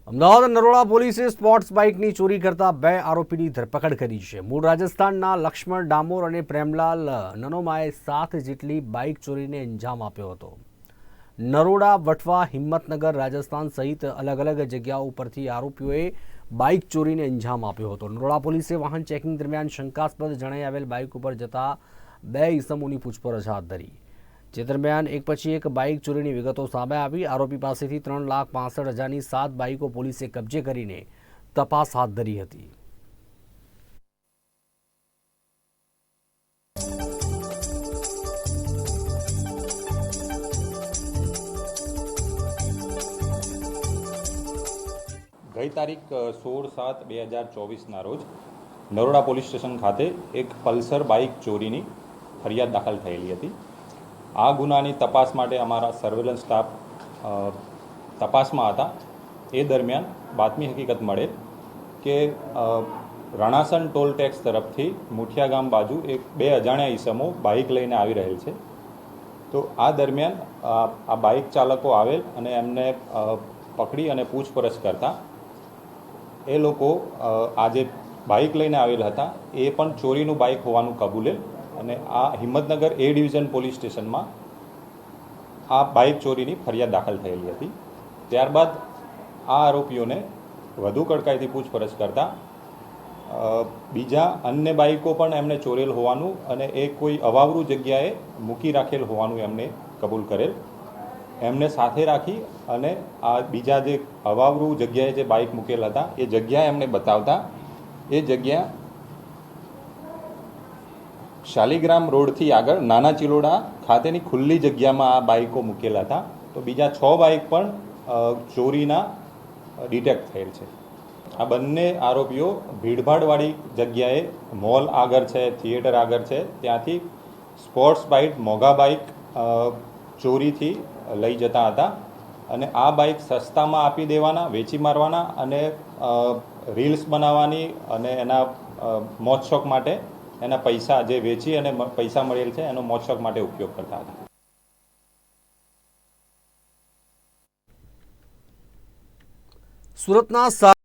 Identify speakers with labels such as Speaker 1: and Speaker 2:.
Speaker 1: અમદાવાદ નરોડા પોલીસે સ્પોર્ટ્સ બાઇકની ચોરી કરતા 2 આરોપીની ધરપકડ કરી છે। મૂળ રાજસ્થાનના લક્ષ્મણ ડામોર અને પ્રેમલાલ નનોમાએ 7 જેટલી બાઇક ચોરીને અંજામ આપ્યો હતો। નરોડા, વટવા, હિંમતનગર, રાજસ્થાન સહિત અલગ અલગ જગ્યાઓ પરથી આરોપીઓએ બાઇક ચોરીને અંજામ આપ્યો હતો। નરોડા પોલીસે વાહન ચેકિંગ દરમિયાન શંકાસ્પદ જણાઈ આવેલ બાઇક ઉપર જતા 2 ઇસમોની પૂછપરછ હાથ ધરી, જે દરમિયાન એક પછી એક બાઇક ચોરીની વિગતો સામે આવી। આરોપી પાસેથી 3,65,000ની 7 બાઇકો પોલીસે કબજે કરીને તપાસ હાથ ધરી હતી।
Speaker 2: ગઈ તારીખ 16/7/2024ના રોજ નરોડા પોલીસ સ્ટેશન ખાતે એક પલ્સર બાઇક ચોરીની ફરિયાદ દાખલ થયેલી હતી। આ ગુનાની તપાસ માટે અમારા સર્વેલન્સ સ્ટાફ તપાસમાં હતા। એ દરમિયાન બાતમી હકીકત મળેલ કે રણાસણ ટોલ ટેક્સ તરફથી મુઠિયા ગામ બાજુ એક 2 અજાણ્યા ઈસમો બાઇક લઈને આવી રહેલ છે। તો આ દરમિયાન આ બાઇક ચાલકો આવેલ અને એમને પકડી અને પૂછપરછ કરતા એ લોકો આ જે બાઇક લઈને આવેલ હતા એ પણ ચોરીનું બાઇક હોવાનું કબૂલેલ અને આ હિંમતનગર એ ડિવિઝન પોલીસ સ્ટેશનમાં આ બાઇક ચોરીની ફરિયાદ દાખલ થયેલી હતી। ત્યારબાદ આ આરોપીઓને વધુ કડકાઈથી પૂછપરછ કરતા બીજા અન્ય બાઇકો પણ એમણે ચોરેલ હોવાનું અને એ કોઈ અવાવરૂ જગ્યાએ મૂકી રાખેલ હોવાનું એમને કબૂલ કરેલ। એમને સાથે રાખી અને આ બીજા જે અવાવરૂ જગ્યાએ જે બાઇક મૂકેલ હતા એ જગ્યા એમને બતાવતા એ જગ્યા શાલિગ્રામ રોડથી આગળ નાના ચિલોડા ખાતેની ખુલ્લી જગ્યામાં આ બાઇકો મૂકેલા હતા। તો બીજા 6 બાઇક પણ ચોરીના ડિટેક્ટ થયેલ છે। આ બંને આરોપીઓ ભીડભાડવાળી જગ્યાએ મોલ આગળ છે, થિયેટર આગળ છે, ત્યાંથી સ્પોર્ટ્સ બાઇક મોંઘા બાઇક ચોરીથી લઈ જતા હતા અને આ બાઇક સસ્તામાં આપી દેવાના, વેચી મારવાના અને રીલ્સ બનાવવાની અને એના મોજશોખ માટે એના પૈસા જે વેચી અને પૈસા મળેલ છે એનો મોજશોખ માટે ઉપયોગ કરતા હતા।
Speaker 1: સુરતના